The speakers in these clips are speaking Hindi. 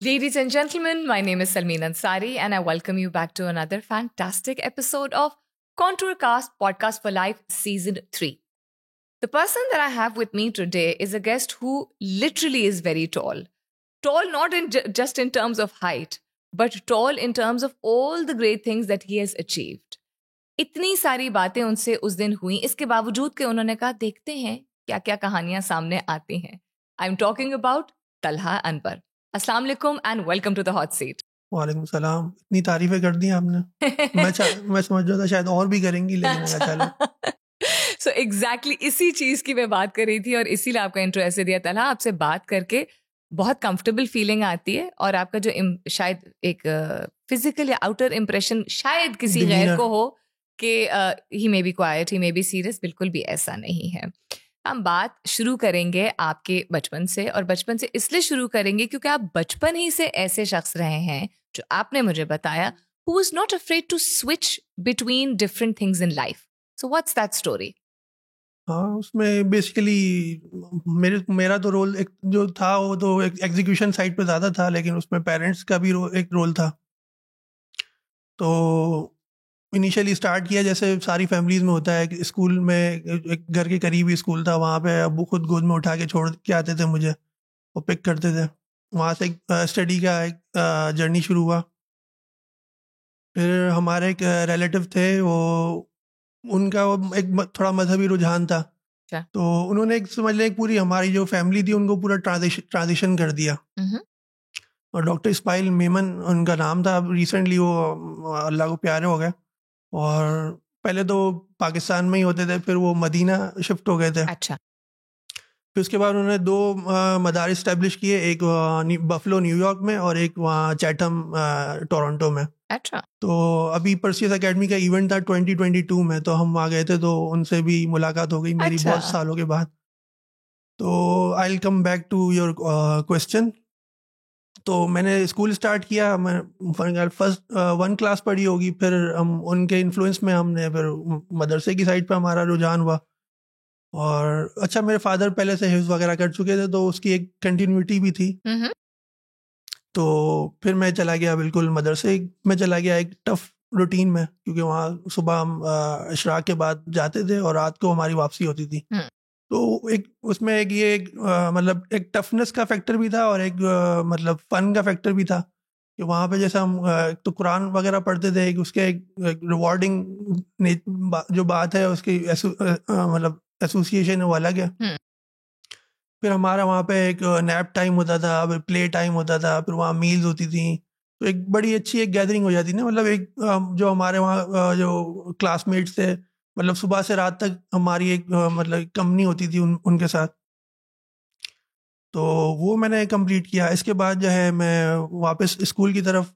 Ladies and gentlemen, my name is Salmeen Ansari and I welcome you back to another fantastic episode of Contourcast Podcast for Life Season 3. The person that I have with me today is a guest who literally is very tall. Tall not just in terms of height, but tall in terms of all the great things that he has achieved. इतनी सारी बातें उनसे उस दिन हुई, इसके बावजूद के उन्होंने कहा देखते हैं क्या क्या कहानियां सामने आती हैं. I am talking about Talha Anwar. अस्सलाम वालेकुम and welcome to the hot seat. वालेकुम सलाम. इतनी तारीफें कर दी आपने. मैं समझ रहा था शायद और भी करेंगी, लेकिन चलो. सो एग्जैक्टली इसी चीज की मैं बात कर रही थी और इसीलिए आपका इंट्रो ऐसे दिया. तलहा, आपसे बात करके बहुत कंफर्टेबल फीलिंग आती है और आपका जो शायद एक फिजिकल या आउटर इंप्रेशन शायद किसी गैर को हो कि he may be quite, he may be serious. बिल्कुल भी ऐसा नहीं है. हम बात शुरू करेंगे आपके बचपन से, और बचपन से इसलिए शुरू करेंगे क्योंकि आप बचपन ही से ऐसे शख्स रहे हैं जो आपने मुझे बताया who was not afraid to switch between different things in life. So what's that story? हाँ, उसमें बेसिकली मेरा तो रोल एक जो था वो तो एग्जीक्यूशन साइड पे ज़्यादा था, लेकिन उसमें पेरेंट्स का भी एक रोल था. तो इनिशियली स्टार्ट किया जैसे सारी फैमिलीज में होता है कि स्कूल में, एक घर के करीब ही स्कूल था, वहाँ पे अब्बू खुद गोद में उठा के छोड़ के आते थे मुझे, वो पिक करते थे. वहाँ से एक स्टडी का एक जर्नी शुरू हुआ. फिर हमारे एक रिलेटिव थे, वो उनका एक थोड़ा मजहबी रुझान था. तो उन्होंने एक समझ लें पूरी हमारी जो फैमिली थी उनको पूरा ट्रांजिशन कर दिया. और डॉक्टर इस्माइल मेमन उनका नाम था. रिसेंटली वो अल्लाह को प्यारे हो गए, और पहले तो पाकिस्तान में ही होते थे, फिर वो मदीना शिफ्ट हो गए थे. अच्छा. फिर उसके बाद उन्होंने 2 मदारिस इस्टेब्लिश किए, एक बफलो न्यूयॉर्क में और एक वहाँ चैथम टोरंटो में. अच्छा. तो अभी पर्सियस एकेडमी का इवेंट था 2022 में, तो हम वहाँ गए थे, तो उनसे भी मुलाकात हो गई मेरी. अच्छा. बहुत सालों के बाद. तो I will come back to your question. तो मैंने स्कूल स्टार्ट किया, मैं फर्स्ट 1 क्लास पढ़ी होगी, फिर हम उनके इन्फ्लुएंस में हमने फिर मदरसे की साइड पे हमारा रुझान हुआ. और अच्छा, मेरे फादर पहले से हिफ्ज़ वगैरह कर चुके थे, तो उसकी एक कंटिन्यूटी भी थी. तो फिर मैं चला गया, बिल्कुल मदरसे में चला गया, एक टफ रूटीन में, क्योंकि वहाँ सुबह हम इशराक के बाद जाते थे और रात को हमारी वापसी होती थी. तो एक उसमें एक ये मतलब एक टफनेस का फैक्टर भी था और एक मतलब फन का फैक्टर भी था कि वहाँ पे जैसे हम तो कुरान वगैरह पढ़ते थे, उसके एक रिवॉर्डिंग जो बात है उसकी मतलब एसोसिएशन है वो अलग है. फिर हमारा वहाँ पे एक नैप टाइम होता था, फिर प्ले टाइम होता था, फिर वहाँ मील्स होती थी. तो एक बड़ी अच्छी एक गैदरिंग हो जाती ना. मतलब एक जो हमारे वहाँ जो क्लासमेट्स थे, मतलब सुबह से रात तक हमारी एक मतलब कंपनी होती थी उनके साथ. तो वो मैंने कंप्लीट किया. इसके बाद जो है मैं वापस स्कूल की तरफ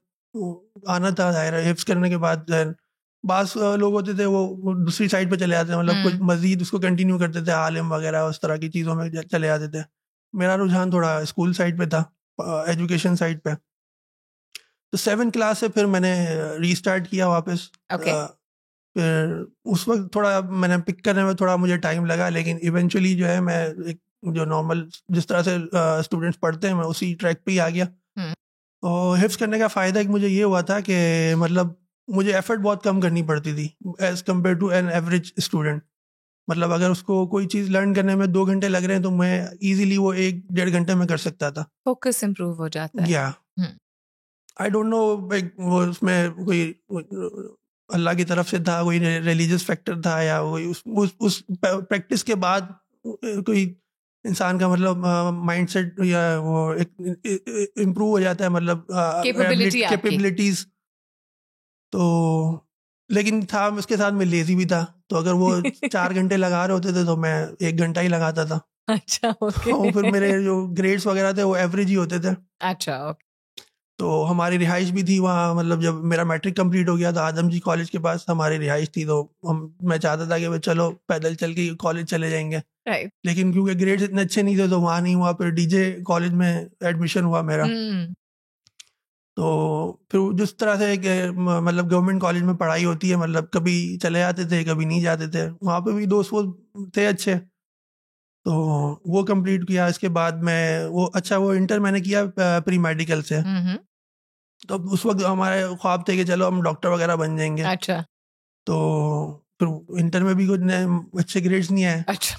आना था. हिफ्स करने के बाद बास लोग होते थे वो दूसरी साइड पे चले जाते थे, मतलब कुछ मजीद उसको कंटिन्यू करते थे, आलिम वगैरह उस तरह की चीज़ों में चले जाते थे. मेरा रुझान थोड़ा स्कूल साइड पे था, एजुकेशन साइड पे. तो 7 क्लास से फिर मैंने रीस्टार्ट किया वापस. फिर उस वक्त थोड़ा मैंने पिक करने में थोड़ा मुझे टाइम लगा, लेकिन इवेंचुअली जो है मैं एक जो नॉर्मल जिस तरह से स्टूडेंट्स पढ़ते हैं मैं उसी ट्रैक पे ही आ गया. और हिफ्स करने का फ़ायदा एक मुझे ये हुआ था कि मतलब मुझे एफर्ट बहुत कम करनी पड़ती थी as compare to an average student. मतलब अगर उसको कोई चीज़ लर्न करने में 2 घंटे लग रहे हैं तो मैं ईजिली वो 1-1.5 घंटे में कर सकता था. फोकस इम्प्रूव हो जाता है. या आई डोंट नो, वो उसमें कोई अल्लाह की तरफ से था, कोई रिलीजियस फैक्टर था, या कोई उस प्रैक्टिस के बाद कोई इंसान का मतलब माइंडसेट या वो एक इम्प्रूव हो जाता है, मतलब कैपेबिलिटीज. तो लेकिन था उसके साथ मैं लेजी भी था, तो अगर वो 4 घंटे लगा रहे होते थे तो मैं 1 घंटा ही लगाता था. अच्छा, ओके. तो फिर मेरे जो ग्रेड्स वगैरह थे वो एवरेज ही होते थे. अच्छा, ओके. तो हमारी रिहाइश भी थी वहाँ, मतलब जब मेरा मैट्रिक कंप्लीट हो गया तो आदम जी कॉलेज के पास हमारी रिहाइश थी, तो मैं चाहता था कि चलो पैदल चल के कॉलेज चले जाएंगे. लेकिन क्योंकि ग्रेड्स इतने अच्छे नहीं थे तो वहाँ नहीं हुआ. फिर डीजे कॉलेज में एडमिशन हुआ मेरा. तो फिर जिस तरह से मतलब गवर्नमेंट कॉलेज में पढ़ाई होती है, मतलब कभी चले जाते थे कभी नहीं जाते थे. वहाँ पे भी दोस्त थे अच्छे, तो वो कंप्लीट किया। इसके बाद मैं वो इंटर मैंने किया प्री मेडिकल से। तो उस वक्त हमारे ख्वाब थे कि चलो हम डॉक्टर वगैरह बन जाएंगे। अच्छा। तो फिर इंटर में भी कुछ अच्छे ग्रेड्स नहीं आए। अच्छा।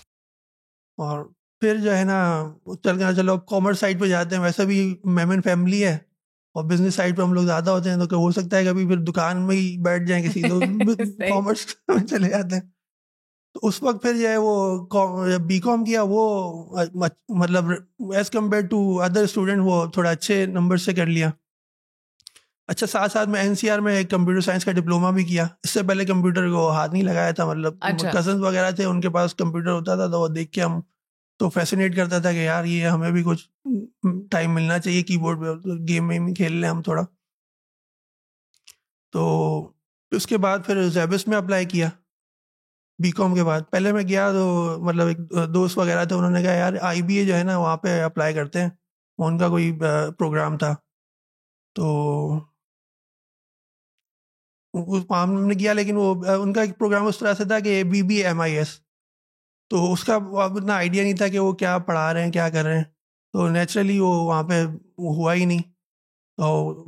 और फिर जो है ना चलो कॉमर्स साइड पे जाते हैं, वैसे भी मेमन फैमिली है और बिजनेस साइड पे हम लोग ज़्यादा होते हैं, तो हो सकता है कभी फिर दुकान में ही बैठ जाएं किसी, तो कॉमर्स में चले जाते हैं। तो उस वक्त फिर जो है वो बीकॉम किया, वो मतलब as compare to other student वो थोड़ा अच्छे नंबर से कर लिया। अच्छा, साथ साथ में एनसीआर में कंप्यूटर साइंस का डिप्लोमा भी किया। इससे पहले कंप्यूटर को हाथ नहीं लगाया था, मतलब अच्छा। कजन्स वगैरह थे उनके पास कंप्यूटर होता था, तो वो देख के हम तो फैसिनेट करता था कि यार ये हमें भी कुछ टाइम मिलना चाहिए कीबोर्ड पे, गेम में खेल लें हम थोड़ा। तो उसके बाद फिर ज़ेबिस में अप्लाई किया बीकॉम के बाद। पहले मैं गया तो मतलब एक दोस्त वगैरह थे, उन्होंने कहा यार आईबीए जो है ना वहाँ पे अप्लाई करते हैं, उनका कोई प्रोग्राम था। तो उस हमने किया, लेकिन वो उनका एक प्रोग्राम उस तरह से था कि BBMIS, तो उसका अब इतना आइडिया नहीं था कि वो क्या पढ़ा रहे हैं क्या कर रहे हैं। तो नेचुरली वो वहाँ पे हुआ ही नहीं। तो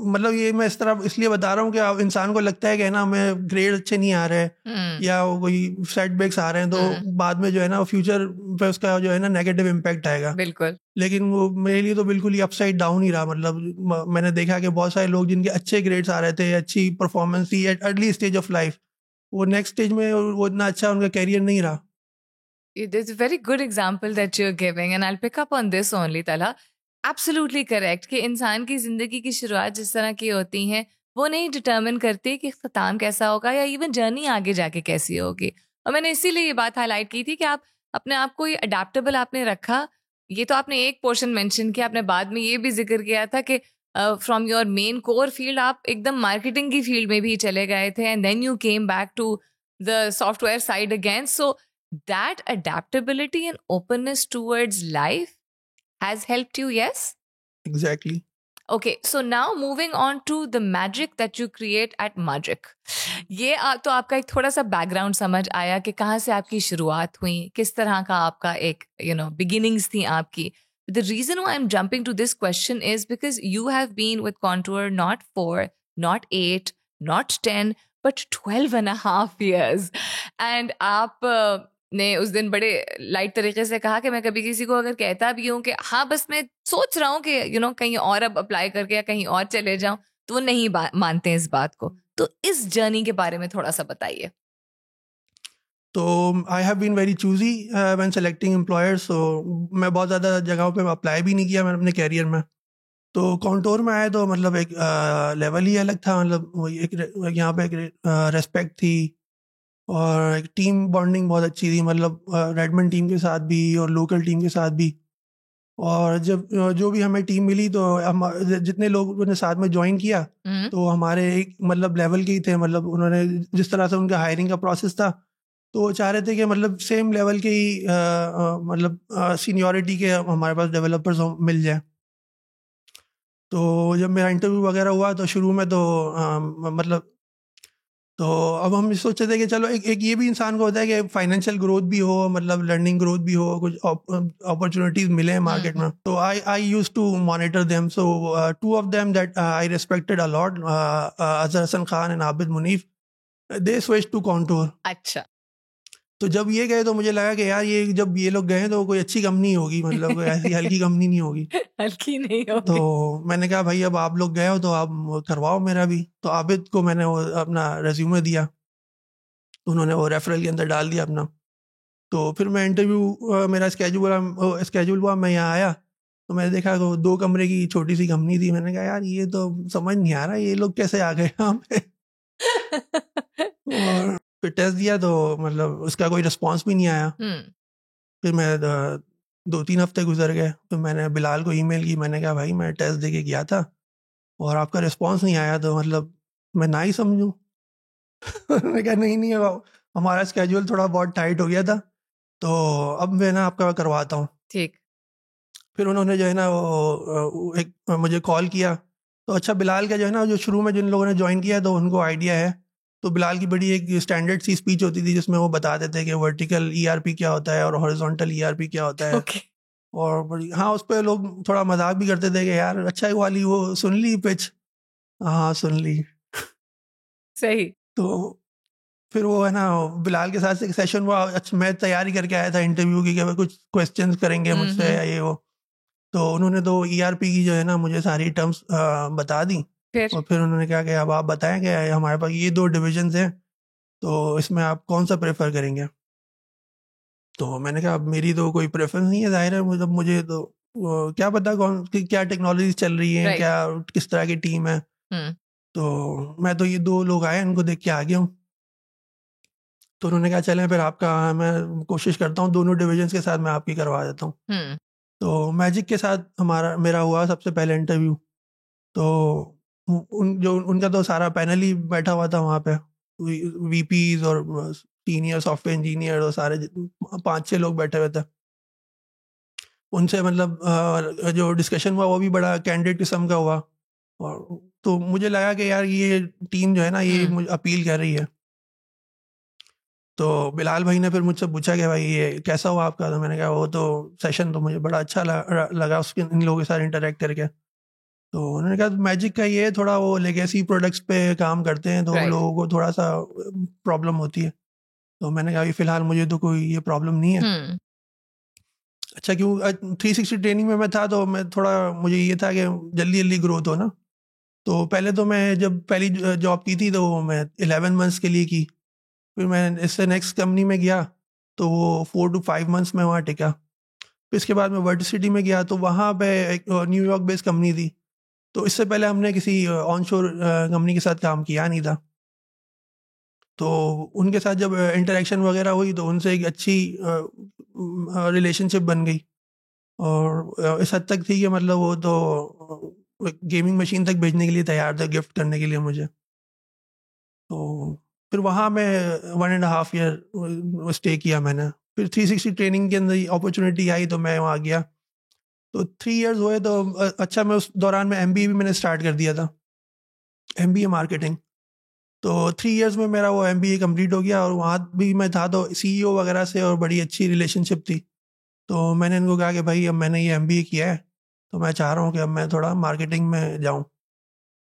मतलब ये मैं इस तरह इसलिए बता रहा हूँ कि अब इंसान को लगता है कि ना हमें ग्रेड अच्छे नहीं आ रहे हैं या वो कोई सेटबैक्स आ रहे हैं, तो बाद में जो है ना फ्यूचर पे उसका जो है ना नेगेटिव इम्पैक्ट आएगा। बिल्कुल। लेकिन वो मेरे लिए तो बिल्कुल ही अपसाइड डाउन ही रहा। मतलब मैंने देखा कि बहुत सारे लोग जिनके अच्छे ग्रेड्स आ रहे थे, अच्छी परफॉर्मेंस थी at early stage of life, वो नेक्स्ट स्टेज में वो इतना अच्छा उनका कैरियर नहीं रहा। It's a very good example that you're giving, and I'll pick up on this only, Tala. Absolutely correct कि इंसान की ज़िंदगी की शुरुआत जिस तरह की होती हैं वो नहीं डिटर्मिन करती कि ख़त्म कैसा होगा या इवन जर्नी आगे जाके कैसी होगी। और मैंने इसीलिए ये बात हाईलाइट की थी कि आप अपने आप को ये अडेप्टेबल आपने रखा। ये तो आपने एक पोर्शन मेंशन किया, आपने बाद में ये भी जिक्र किया था कि from your main core field आप एकदम मार्केटिंग की फील्ड में भी चले गए थे, and then you came back to the software side again. So that adaptability and openness towards life has helped you, yes? Exactly. Okay, so now moving on to the magic that you create at Magic. ये तो आपका एक थोड़ा सा बैकग्राउंड समझ आया कि कहाँ से आपकी शुरुआत हुई, किस तरह का आपका एक beginnings थी आपकी. The reason why I'm jumping to this question is because you have been with Contour not 4, not 8, not 10, but 12 and a half years. And आप ने उस दिन बड़े लाइट तरीके से कहा कि मैं कभी किसी को अगर कहता भी हूँ कि हाँ बस मैं सोच रहा हूँ कि कहीं और अब अप्लाई करके या कहीं और चले जाऊं, तो वो नहीं मानते इस बात को। तो इस जर्नी के बारे में थोड़ा सा बताइए। तो I have been very choosy when selecting employers. तो मैं बहुत ज़्यादा जगहों पे अप्लाई भी नहीं किया मैंने अपने कैरियर में। तो कॉन्टोर में आए तो मतलब एक लेवल ही अलग था। मतलब वही एक यहाँ पे एक रेस्पेक्ट थी और एक टीम बॉन्डिंग बहुत अच्छी थी, मतलब रेडमंड टीम के साथ भी और लोकल टीम के साथ भी। और जब जो भी हमें टीम मिली तो हम जितने लोगों ने साथ में ज्वाइन किया तो हमारे एक मतलब लेवल के ही थे। मतलब उन्होंने जिस तरह से उनका हायरिंग का प्रोसेस था, तो वो चाह रहे थे कि मतलब सेम लेवल के ही मतलब सीनियरिटी के हमारे पास डेवलपर्स मिल जाए। तो जब मेरा इंटरव्यू वगैरह हुआ तो शुरू में तो मतलब तो अब हम सोच रहे थे कि चलो एक ये भी इंसान को होता है कि फाइनेंशियल ग्रोथ भी हो, मतलब लर्निंग ग्रोथ भी हो, कुछ अपॉर्चुनिटीज मिले हैं मार्केट में। तो I used to monitor them. So two of them that I respected a lot, Azhar Hasan Khan and Abid Munif, they switch to Contour. अच्छा। तो जब ये गए तो मुझे लगा कि यार ये जब ये लोग गए तो कोई अच्छी कंपनी होगी, मतलब ऐसी हल्की कंपनी नहीं होगी। हल्की नहीं होगी। तो मैंने कहा भाई अब आप लोग गए हो तो आप करवाओ मेरा भी। तो आबिद को मैंने वो अपना रेज्यूमे दिया, उन्होंने वो रेफरल के अंदर डाल दिया अपना। तो फिर मैं इंटरव्यू मेरा स्केड्यूल हुआ, मैं यहाँ आया तो मैंने देखा तो 2 कमरे की छोटी सी कंपनी थी। मैंने कहा यार ये तो समझ नहीं आ रहा ये लोग कैसे आ गए यहाँ पे। और फिर टेस्ट दिया तो मतलब उसका कोई रिस्पॉन्स भी नहीं आया। फिर मैं 2-3 हफ्ते गुजर गए। फिर मैंने बिलाल को ईमेल की, मैंने कहा भाई मैं टेस्ट दे के गया था और आपका रिस्पॉन्स नहीं आया, तो मतलब मैं ना ही समझूं। मैंने कहा नहीं हमारा स्केड्यूल थोड़ा बहुत टाइट हो गया था, तो अब मैं ना आपका करवाता हूँ। ठीक। फिर उन्होंने जो है ना वो एक मुझे कॉल किया। तो अच्छा, बिलाल का जो है ना जो शुरू में जिन लोगों ने ज्वाइन किया तो उनको आइडिया है तो बिलाल की बड़ी एक स्टैंडर्ड सी स्पीच होती थी जिसमें वो बताते थे कि वर्टिकल ERP क्या होता है और हॉरिजॉन्टल ERP क्या होता है। Okay. और बड़ी हाँ, उस पर लोग थोड़ा मजाक भी करते थे कि यार अच्छा वाली वो सुन ली पिच। हाँ सुन ली। सही। तो फिर वो है ना बिलाल के साथ एक सेशन हुआ। अच्छा, मैं तैयारी करके आया था इंटरव्यू की कि भाई कुछ क्वेश्चंस करेंगे मुझसे या ये वो। तो उन्होंने तो ERP की जो है ना मुझे सारी टर्म्स बता दी। फिर और फिर उन्होंने कहा कि अब आप बताएं कि हमारे पास ये 2 डिविजन्स हैं, तो इसमें आप कौन सा प्रेफर करेंगे। तो मैंने कहा अब मेरी तो कोई प्रेफरेंस नहीं है, जाहिर है मुझे तो क्या पता क्या टेक्नोलॉजी चल रही है, Right. क्या किस तरह की टीम है। तो मैं तो ये 2 लोग आए इनको देख के आ गया हूँ। तो उन्होंने कहा चलें फिर आपका मैं कोशिश करता हूँ दोनों डिविजन्स के साथ मैं आपकी करवा देता हूँ। तो मैजिक के साथ मेरा हुआ सबसे पहले इंटरव्यू। तो उनका तो सारा पैनल ही बैठा हुआ था वहाँ पे, VPs और सीनियर सॉफ्टवेयर इंजीनियर और सारे 5-6 लोग बैठे हुए थे। उनसे मतलब जो डिस्कशन हुआ वो भी बड़ा कैंडिडेट किस्म का हुआ। और तो मुझे लगा कि यार ये टीम जो है ना ये मुझे अपील कर रही है। तो बिलाल भाई ने फिर मुझसे पूछा कि भाई ये कैसा हुआ आपका। तो मैंने कहा वो तो सेशन तो मुझे बड़ा अच्छा लगा उसके इन लोगों के साथ इंटरेक्ट करके। तो उन्होंने कहा मैजिक का ये थोड़ा वो लेगेसी प्रोडक्ट्स पे काम करते हैं तो Right. लोगों को थोड़ा सा प्रॉब्लम होती है। तो मैंने कहा फिलहाल मुझे तो कोई ये प्रॉब्लम नहीं है। अच्छा क्यों 360 ट्रेनिंग में मैं था तो मैं थोड़ा मुझे ये था कि जल्दी जल्दी ग्रोथ हो ना। तो पहले तो मैं जब पहली जॉब की थी तो मैं 11 मंथ्स के लिए की। फिर मैं इससे नेक्स्ट कंपनी में गया तो वो 4 to 5 मंथ्स में वहाँ टिका। फिर इसके बाद मैं वर्टिसिटी में गया तो वहाँ पे एक न्यूयॉर्क बेस्ड कंपनी थी। तो इससे पहले हमने किसी ऑनशोर कंपनी के साथ काम किया नहीं था। तो उनके साथ जब इंटरेक्शन वगैरह हुई तो उनसे एक अच्छी रिलेशनशिप बन गई। और इस हद तक थी कि मतलब वो तो गेमिंग मशीन तक भेजने के लिए तैयार थे गिफ्ट करने के लिए मुझे। तो फिर वहाँ मैं 1.5 ईयर स्टे किया मैंने। फिर 360 ट्रेनिंग के अंदर अपॉर्चुनिटी आई तो मैं वहाँ गया। तो 3 इयर्स हुए तो अच्छा मैं उस दौरान में MBA भी मैंने स्टार्ट कर दिया था, MBA मार्केटिंग। तो 3 इयर्स में मेरा वो MBA कंप्लीट हो गया और वहाँ भी मैं था तो CEO वगैरह से और बड़ी अच्छी रिलेशनशिप थी। तो मैंने इनको कहा कि भाई अब मैंने ये MBA किया है तो मैं चाह रहा हूँ कि अब मैं थोड़ा मार्केटिंग में जाऊँ।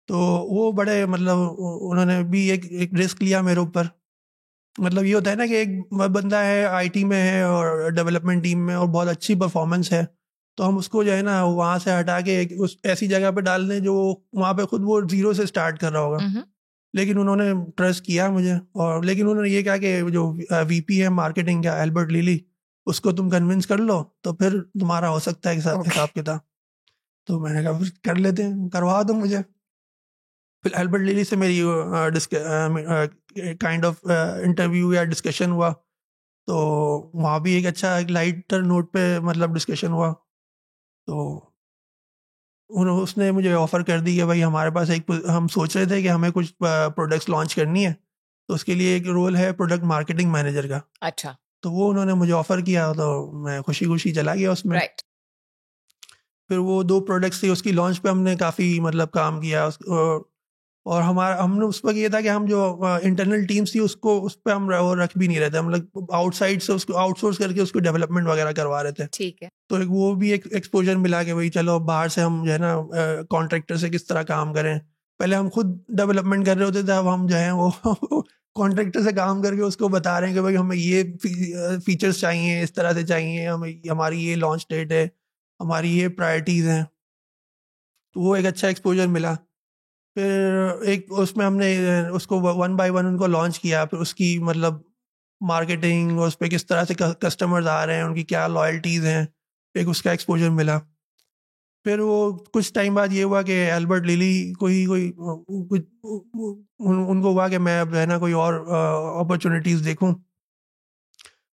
तो वो बड़े मतलब उन्होंने भी एक रिस्क लिया मेरे ऊपर। मतलब ये होता है ना कि एक बंदा है IT में है और डेवलपमेंट टीम में और बहुत अच्छी परफॉर्मेंस है तो हम उसको जो है ना वहाँ से हटा के उस ऐसी जगह पे डाल दें जो वहाँ पे खुद वो 0 से स्टार्ट कर रहा होगा। लेकिन उन्होंने ट्रस्ट किया मुझे। और लेकिन उन्होंने ये कहा कि जो VP है मार्केटिंग का एल्बर्ट लिली उसको तुम कन्विंस कर लो तो फिर तुम्हारा हो सकता है हिसाब किताब। तो मैंने कहा फिर कर लेते हैं, करवा दो मुझे। फिर एल्बर्ट लिली से मेरी काइंड ऑफ इंटरव्यू या डिस्कशन हुआ। तो वहाँ भी एक अच्छा एक लाइटर नोट पे मतलब डिस्कशन हुआ। तो उसने मुझे ऑफ़र कर दी कि भाई हमारे पास हम सोच रहे थे कि हमें कुछ प्रोडक्ट्स लॉन्च करनी है तो उसके लिए एक रोल है प्रोडक्ट मार्केटिंग मैनेजर का। अच्छा। तो वो उन्होंने मुझे ऑफ़र किया तो मैं खुशी खुशी चला गया उसमें। Right. फिर वो 2 प्रोडक्ट्स थी उसकी लॉन्च पे हमने काफ़ी मतलब काम किया और हमने उस वक्त ये था कि हम जो इंटरनल टीम्स थी उसको उस पर हम वो रख भी नहीं रहे थे। हम लोग आउटसाइड से उसको आउटसोर्स करके उसको डेवलपमेंट वगैरह करवा रहे थे। ठीक है। तो एक वो भी एक एक्सपोजर मिला कि भाई चलो बाहर से हम जो है ना कॉन्ट्रैक्टर से किस तरह काम करें। पहले हम खुद डेवलपमेंट कर रहे होते थे, अब हम जो है वो कॉन्ट्रैक्टर से काम करके उसको बता रहे हैं कि भाई हमें ये फीचर्स चाहिए, इस तरह से चाहिए, हमें हमारी ये लॉन्च डेट है, हमारी ये प्रायोरिटीज़ हैं। तो वो एक अच्छा एक्सपोजर मिला। फिर एक उसमें हमने उसको 1 बाय 1 उनको लॉन्च किया। फिर उसकी मतलब मार्केटिंग उस पर किस तरह से कस्टमर्स आ रहे हैं, उनकी क्या लॉयल्टीज़ हैं, एक उसका एक्सपोजर मिला। फिर वो कुछ टाइम बाद ये हुआ कि एल्बर्ट लिली को ही उनको हुआ कि मैं अब है ना कोई और अपॉर्चुनिटीज़ देखूं।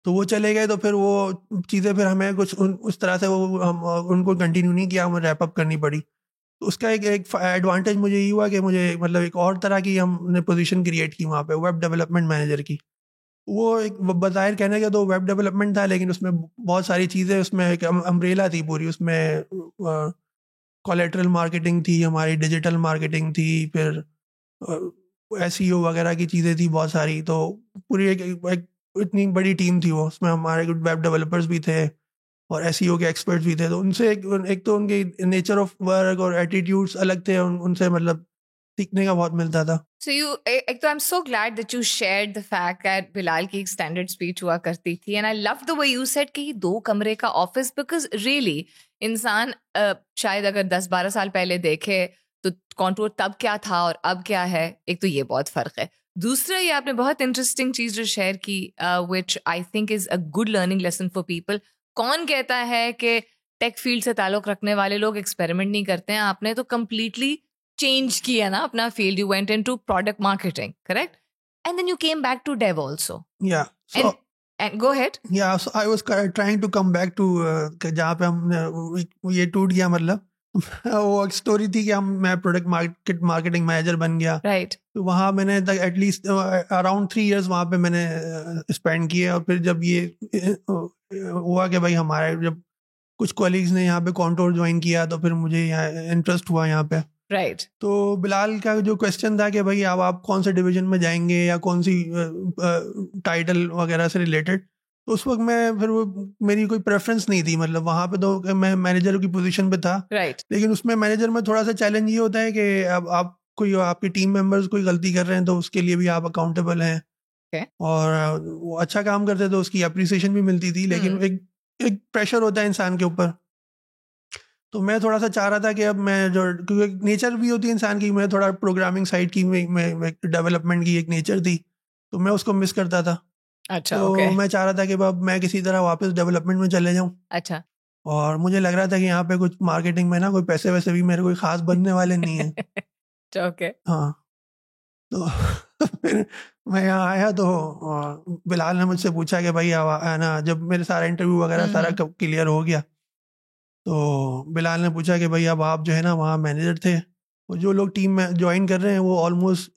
तो वो चले गए। तो फिर वो चीज़ें फिर हमें कुछ उस तरह से वो हम उनको कंटिन्यू नहीं किया, हमें रैप अप करनी पड़ी। तो उसका एक एडवांटेज मुझे ये हुआ कि मुझे मतलब एक और तरह की हमने पोजीशन क्रिएट की वहाँ पे, वेब डेवलपमेंट मैनेजर की। वो एक बज़ाहिर कहने का तो वेब डेवलपमेंट था लेकिन उसमें बहुत सारी चीज़ें, उसमें एक अम्ब्रेला थी पूरी। उसमें कोलेटरल मार्केटिंग थी, हमारी डिजिटल मार्केटिंग थी, फिर SEO वगैरह की चीज़ें थी बहुत सारी, तो पूरी एक इतनी बड़ी टीम थी वो, उसमें हमारे कुछ वेब डेवलपर्स भी थे और SEO के एक्सपर्ट्स भी थे। तो उनसे एक तो उनके नेचर ऑफ वर्क और एटीट्यूड्स अलग थे, उनसे मतलब सीखने का बहुत मिलता था। So I'm so glad that you shared the fact that Bilal की extended speech हुआ करती थी, and I love the way you said कि 2 कमरे का ऑफिस, because really इंसान शायद अगर 10-12 साल पहले देखे तो कॉन्टूर तब क्या था और अब क्या है, एक तो ये बहुत फर्क है। दूसरा, ये आपने बहुत इंटरेस्टिंग चीज जो शेयर की, which I think is a good learning lesson for people. कौन कहता है कि टेक फील्ड से ताल्लुक रखने वाले लोग एक्सपेरिमेंट नहीं करते हैं? आपने तो कंप्लीटली चेंज किया ना अपना field. You went into product marketing, correct? And then you came back to dev also. Yeah. So and go ahead. Yeah, so I was trying to come back to जहाँ पे हम ये टूट गया, मतलब वो एक स्टोरी थी कि मैं प्रोडक्ट मार्केटिंग मैनेजर बन गया. Right. तो वहाँ मैंने एटलीस्ट अराउंड 3 years वहाँ पे मैंने स्पेंड किए. और फिर जब ये हुआ कि भाई हमारे जब कुछ कॉलीग्स ने यहाँ पे कॉन्टोर ज्वाइन किया, तो फिर मुझे यहाँ इंटरेस्ट हुआ यहाँ पे. राइट. तो बिलाल का जो क्वेश्चन था कि भाई अब आप कौन से डिवीजन में जाएंगे या कौन सी टाइटल वगैरह से रिलेटेड, तो उस वक्त मैं फिर वो मेरी कोई प्रेफरेंस नहीं थी. मतलब वहाँ पे तो मैं मैनेजर की पोजीशन पे था. राइट. लेकिन उसमें मैनेजर में थोड़ा सा चैलेंज ये होता है कि अब आप कोई आपके टीम मेंबर्स कोई गलती कर रहे हैं तो उसके लिए भी आप अकाउंटेबल हैं. और वो अच्छा काम करते तो उसकी अप्रिसिएशन भी मिलती थी. लेकिन एक प्रेशर होता है इंसान के ऊपर. तो मैं थोड़ा सा चाह रहा था कि अब मैं जो, क्योंकि नेचर भी होती है इंसान की, मैं थोड़ा प्रोग्रामिंग साइड की मैं डेवलपमेंट की एक नेचर थी, तो मैं उसको मिस करता था. अच्छा. तो okay. मैं चाह रहा था कि अब मैं किसी तरह वापस डेवलपमेंट में चले जाऊं. अच्छा. और मुझे लग रहा था कि यहाँ पे कुछ मार्केटिंग में ना कोई पैसे वैसे भी मेरे कोई खास बनने वाले नहीं है. ओके. हाँ. तो फिर मैं यहाँ आया तो बिलाल ने मुझसे पूछा कि भाई है ना, जब मेरे सारा इंटरव्यू वगैरह सारा क्लियर हो गया, तो बिलाल ने पूछा कि भाई अब आप जो है ना वहाँ मैनेजर थे, और जो लोग टीम में ज्वाइन कर रहे हैं वो ऑलमोस्ट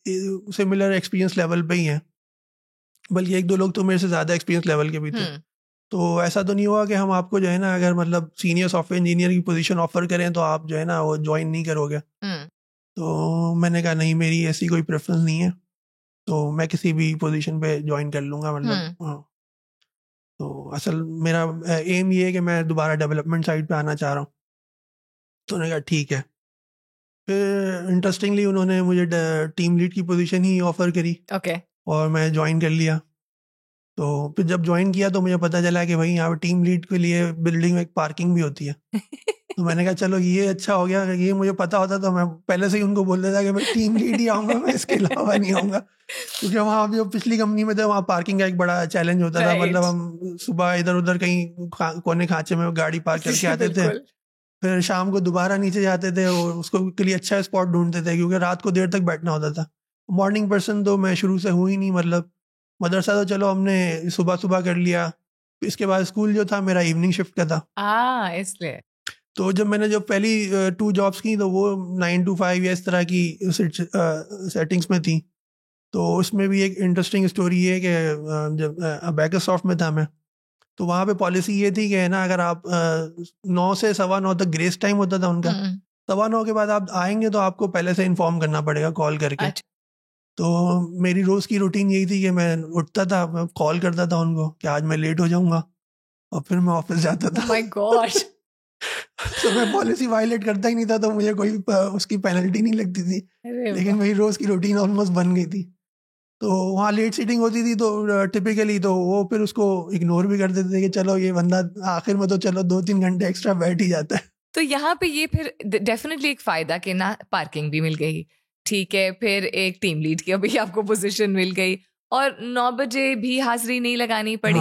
सिमिलर एक्सपीरियंस लेवल पे ही हैं, बल्कि 1-2 लोग तो मेरे से ज़्यादा एक्सपीरियंस लेवल के भी थे. तो ऐसा तो नहीं हुआ कि हम आपको जो है ना अगर मतलब सीनियर सॉफ्टवेयर इंजीनियर की पोजीशन ऑफर करें तो आप जो है ना वो ज्वाइन नहीं करोगे. तो मैंने कहा नहीं, मेरी ऐसी कोई प्रेफरेंस नहीं है, तो मैं किसी भी पोजीशन पे ज्वाइन कर लूँगा. मतलब हाँ. तो असल मेरा एम ये है कि मैं दोबारा डेवलपमेंट साइड पे आना चाह रहा हूँ. तो उन्होंने कहा ठीक है. फिर इंटरेस्टिंगली उन्होंने मुझे टीम लीड की पोजीशन ही ऑफर करी. ओके. और मैं ज्वाइन कर लिया. तो फिर जब ज्वाइन किया तो मुझे पता चला कि भाई यहाँ पे टीम लीड के लिए बिल्डिंग में एक पार्किंग भी होती है. तो मैंने कहा चलो ये अच्छा हो गया, ये मुझे पता होता तो मैं पहले से ही उनको बोल देता कि मैं टीम लीड ही आऊँगा, मैं इसके अलावा नहीं आऊँगा. क्योंकि वहाँ जो पिछली कंपनी में थे वहाँ पार्किंग का एक बड़ा चैलेंज होता था. मतलब हम सुबह इधर उधर कहीं कोने खांचे में गाड़ी पार्क करके आते थे, फिर शाम को दोबारा नीचे जाते थे और उसको के लिए अच्छा स्पॉट ढूंढते थे, क्योंकि रात को देर तक बैठना होता था. मॉर्निंग पर्सन तो मैं शुरू से हुई नहीं. मतलब मदरसा तो चलो हमने सुबह सुबह कर लिया, इसके बाद स्कूल जो था मेरा इवनिंग शिफ्ट का था. इसलिए तो जब मैंने जो पहली 2 जॉब्स की तो वो 9 to 5 या इस तरह की सेटिंग्स में थी. तो उसमें भी एक इंटरेस्टिंग स्टोरी है कि जब बैकरसॉफ्ट में था मैं, तो वहाँ पे पॉलिसी ये थी कि है ना अगर आप 9 से 9:15 तक ग्रेस टाइम होता था उनका, 9:15 के बाद आप आएंगे तो आपको पहले से इन्फॉर्म करना पड़ेगा कॉल करके. अच्छा. तो मेरी रोज़ की रूटीन यही थी कि मैं उठता था, मैं कॉल करता था उनको कि आज मैं लेट हो जाऊँगा, और फिर मैं ऑफिस जाता था. My God. तो मैं पॉलिसी वायलेट करता ही नहीं था, तो मुझे कोई उसकी पेनल्टी नहीं लगती थी. लेकिन मेरी रोज़ की रूटीन ऑलमोस्ट बन गई थी. तो वहाँ लेट सीटिंग होती थी तो टिपिकली तो वो फिर उसको इग्नोर भी कर देते थे कि चलो ये बंदा आखिर में तो चलो 2-3 घंटे एक्स्ट्रा बैठ ही जाता है. तो यहाँ पे ये फिर डेफिनेटली एक फायदा कि ना पार्किंग भी मिल गई, ठीक है, फिर एक टीम लीड की अभी आपको पोजीशन मिल गई, और 9 बजे भी हाजिरी नहीं लगानी पड़ी.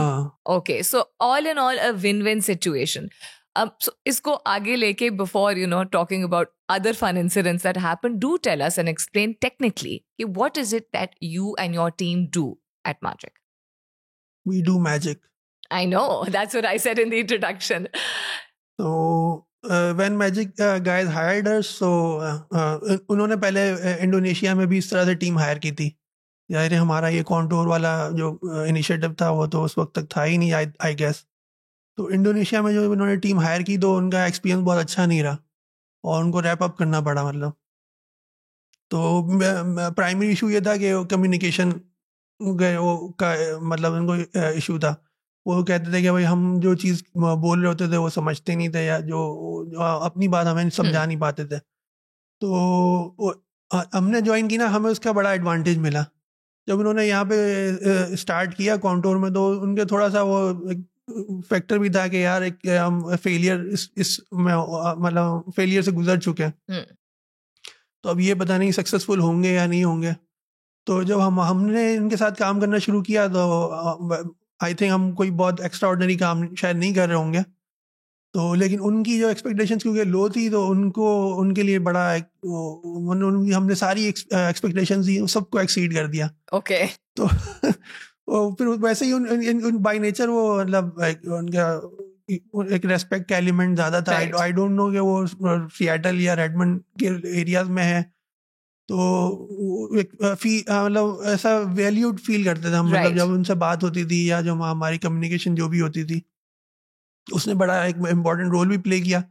Okay, so all in all a win win situation. अब इसको आगे लेके before talking about other fun incidents that happened, do tell us and explain technically what is it that you and your team do at Magic? We do magic. I know, that's what I said in the introduction. So when Magic guys hired us, so उन्होंने पहले इंडोनेशिया में भी इस तरह से टीम हायर की थी. यार हमारा ये कॉन्टूर वाला जो इनिशिएटिव था वो तो उस वक्त तक था ही नहीं, आई गेस. तो इंडोनेशिया में जो उन्होंने टीम हायर की तो उनका एक्सपीरियंस बहुत अच्छा नहीं रहा और उनको रैप अप करना पड़ा. मतलब तो प्राइमरी इशू ये था कि कम्युनिकेशन का मतलब उनको इशू था। वो कहते थे कि भाई हम जो चीज़ बोल रहे होते थे वो समझते नहीं थे, या जो अपनी बात हमें समझा नहीं पाते थे। तो हमने ज्वाइन की ना, हमें उसका बड़ा एडवांटेज मिला। जब उन्होंने यहाँ पे स्टार्ट किया कॉन्टूर में, तो उनके थोड़ा सा वो फैक्टर भी था कि यार एक हम फेलियर इस में मतलब फेलियर से गुजर चुके हैं, तो अब ये पता नहीं सक्सेसफुल होंगे या नहीं होंगे। तो जब हमने इनके साथ काम करना शुरू किया, तो आई थिंक हम कोई बहुत एक्स्ट्रा ऑर्डिनरी काम शायद नहीं कर रहे होंगे, तो लेकिन उनकी जो एक्सपेक्टेशंस क्योंकि लो थी, तो उनके लिए बड़ा हमने सारी एक्सपेक्टेशंस दी, सबको एक्सीड कर दिया। ओके तो फिर वैसे ही उन बाय नेचर वो मतलब उनका एक रेस्पेक्ट का एलिमेंट ज़्यादा था। आई डोंट नो कि वो सिएटल या रेडमंड के एरियाज में है, तो एक मतलब ऐसा वैल्यूड फील करते थे हम। मतलब जब उनसे बात होती थी या जो हमारी कम्युनिकेशन जो भी होती थी, उसने बड़ा एक इम्पॉर्टेंट रोल भी प्ले किया।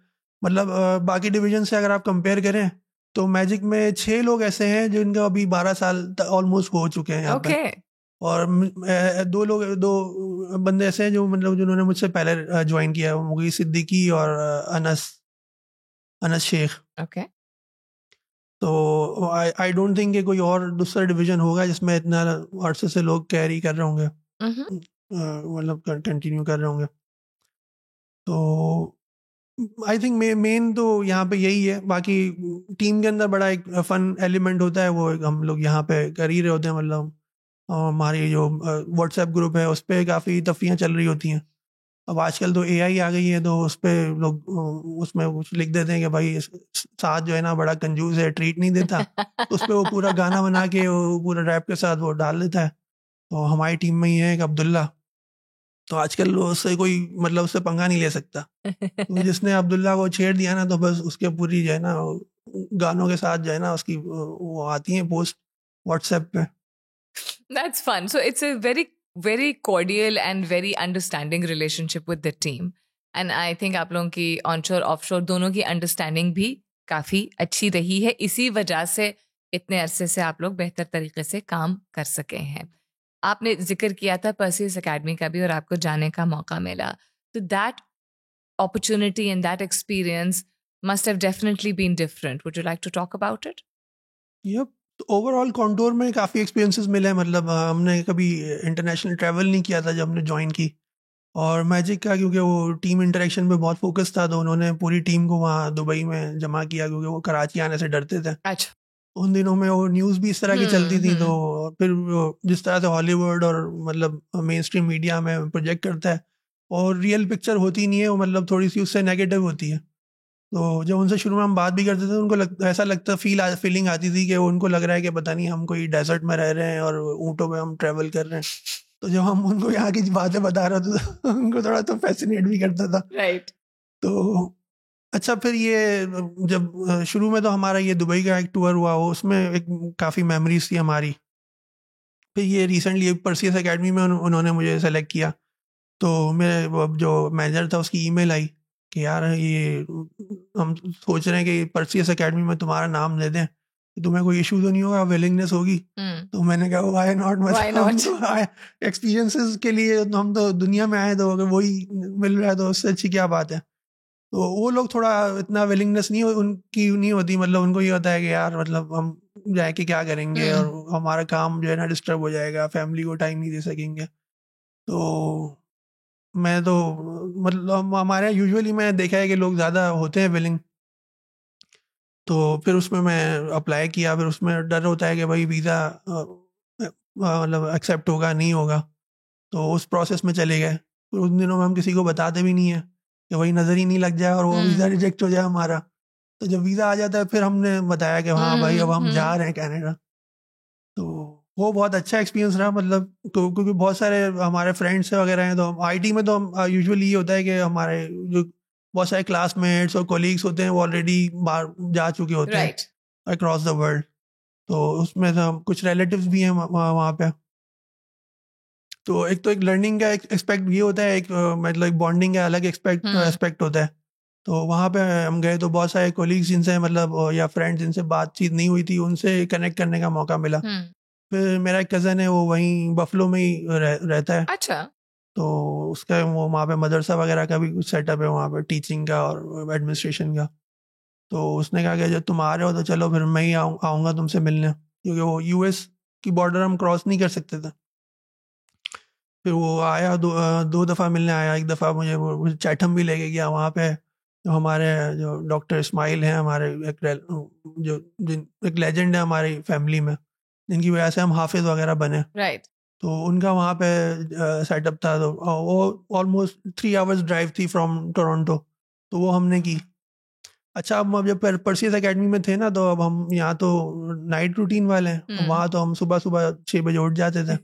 मतलब बाकी डिवीजन से अगर आप कंपेयर करें, तो मैजिक में 6 लोग ऐसे हैं जिनका अभी 12 साल ऑलमोस्ट हो चुके हैं यहाँ पे। और दो बंदे ऐसे हैं जो मतलब जिन्होंने मुझसे पहले ज्वाइन किया, मुगी सिद्दीकी और अनस शेख। तो आई डोंट थिंक कि कोई और दूसरा डिवीजन होगा जिसमें इतना अरसे से लोग कैरी कर रहे होंगे, मतलब कंटिन्यू कर रहे होंगे। तो आई थिंक मेन तो यहाँ पे यही है। बाकी टीम के अंदर बड़ा एक फन एलिमेंट होता है, वो हम लोग यहाँ पे कर ही रहे होते हैं। मतलब हमारी जो व्हाट्सएप ग्रुप है उस पर काफ़ी तफरियाँ चल रही होती हैं। अब आजकल तो एआई आ गई है, तो उस पर लोग उसमें कुछ लिख देते हैं कि भाई साथ जो है ना बड़ा कंजूस है, ट्रीट नहीं देता। तो उस पर वो पूरा गाना बना के वो पूरा रैप के साथ वो डाल देता है। तो हमारी टीम में ही है एक अब्दुल्ला, तो आजकल उससे कोई मतलब उससे पंगा नहीं ले सकता। तो जिसने अब्दुल्ला को छेड़ दिया ना, तो बस उसके पूरी जो है ना गानों के साथ जो है ना उसकी वो आती है पोस्ट व्हाट्सएप पे। That's fun. So it's a very cordial and very understanding relationship with the team. And I think आप लोगों की onshore offshore दोनों की understanding भी काफी अच्छी रही है। इसी वजह से इतने अरसे से आप लोग बेहतर तरीके से काम कर सके हैं। आपने जिक्र किया था पर्सियस एकेडमी का भी और आपको जाने का मौका मिला, तो that opportunity and that experience must have definitely been different. Would you like to talk about it? Yep. तो ओवरऑल कॉन्टूर में काफ़ी एक्सपीरियंसेस मिले। मतलब हमने कभी इंटरनेशनल ट्रैवल नहीं किया था जब हमने ज्वाइन की, और मैजिक का क्योंकि वो टीम इंटरेक्शन पे बहुत फोकस था, तो उन्होंने पूरी टीम को वहाँ दुबई में जमा किया, क्योंकि वो कराची आने से डरते थे। अच्छा। उन दिनों में वो न्यूज़ भी इस तरह की चलती थी, तो फिर जिस तरह से हॉलीवुड और मतलब मेन स्ट्रीम मीडिया में प्रोजेक्ट करता है, और रियल पिक्चर होती नहीं है वो, मतलब थोड़ी सी उससे नेगेटिव होती है। तो जब उनसे शुरू में हम बात भी करते थे, उनको ऐसा लगता फीलिंग आती थी कि उनको लग रहा है कि पता नहीं हम कोई डेजर्ट में रह रहे हैं और ऊँटों में हम ट्रैवल कर रहे हैं। तो जब हम उनको यहाँ की बातें बता रहे थे, तो उनको थोड़ा तो फैसिनेट भी करता था। राइट। तो अच्छा, फिर ये जब शुरू में तो हमारा ये दुबई का एक टूर हुआ, वो उसमें एक काफ़ी मेमोरीज थी हमारी। फिर ये रिसेंटली पर्सियस एकेडमी में उन्होंने मुझे सेलेक्ट किया, तो मेरे जो मैनेजर था उसकी ईमेल आई कि यार ये हम सोच रहे हैं कि पर्सियस एकेडमी में तुम्हारा नाम दे दें, तुम्हें कोई इशू तो नहीं होगा, विलिंगनेस होगी? तो मैंने कहा व्हाई नॉट, मतलब एक्सपीरियंसेस के लिए हम तो दुनिया में आए, तो अगर वही मिल रहा है तो उससे अच्छी क्या बात है। तो वो लोग थोड़ा इतना विलिंगनेस उनकी नहीं होती। मतलब उनको ये होता है कि यार मतलब हम जाके क्या करेंगे, और हमारा काम जो है ना डिस्टर्ब हो जाएगा, फैमिली को टाइम नहीं दे सकेंगे। तो मैं तो मतलब हमारे यूजुअली मैं देखा है कि लोग ज़्यादा होते हैं विलिंग। तो फिर उसमें मैं अप्लाई किया, फिर उसमें डर होता है कि भाई वीज़ा मतलब एक्सेप्ट होगा नहीं होगा, तो उस प्रोसेस में चले गए। फिर उन दिनों में हम किसी को बताते भी नहीं है कि वही नज़र ही नहीं लग जाए और वो वीज़ा रिजेक्ट हो जाए हमारा। तो जब वीज़ा आ जाता है फिर हमने बताया कि हाँ भाई अब हम जा रहे हैं कनाडा। तो वो बहुत अच्छा एक्सपीरियंस रहा। मतलब क्योंकि बहुत सारे हमारे फ्रेंड्स वगैरह हैं, तो आईटी में तो हम यूजुअली ये होता है कि हमारे जो बहुत सारे क्लासमेट्स और कोलीग्स होते हैं वो ऑलरेडी बाहर जा चुके होते हैं अक्रॉस द वर्ल्ड। तो उसमें से कुछ रिलेटिव्स भी हैं वहाँ पे। तो एक लर्निंग का एक्सपेक्ट ये होता है, एक मतलब बॉन्डिंग का अलग एस्पेक्ट होता है। तो वहाँ पे हम गए तो बहुत सारे कोलीग्स जिनसे मतलब या फ्रेंड्स जिनसे बातचीत नहीं हुई थी उनसे कनेक्ट करने का मौका मिला। फिर मेरा एक कज़न है वो वहीं बफलो में ही रहता है। अच्छा। तो उसका वो वहाँ पे मदरसा वगैरह का भी कुछ सेटअप है वहाँ पे, टीचिंग का और एडमिनिस्ट्रेशन का। तो उसने कहा कि जब तुम आ रहे हो तो चलो फिर मैं ही आऊँगा तुमसे मिलने, क्योंकि वो यूएस की बॉर्डर हम क्रॉस नहीं कर सकते थे। फिर वो आया, दो दफ़ा मिलने आया। एक दफ़ा मुझे चैठम भी लेके गया। वहाँ पे जो हमारे जो डॉक्टर इस्माइल हैं, हमारे एक लेजेंड है हमारी फैमिली में, जिनकी वजह से हम हाफिज़ वगैरह बने। राइट। तो उनका वहाँ पे सेटअप था। तो वो ऑलमोस्ट 3 आवर्स ड्राइव थी फ्रॉम टोरंटो, तो वो हमने की। अच्छा, अब जब परसियस एकेडमी में थे ना, तो अब हम यहाँ तो नाइट रूटीन वाले हैं, वहाँ तो हम सुबह सुबह 6 बजे उठ जाते थे।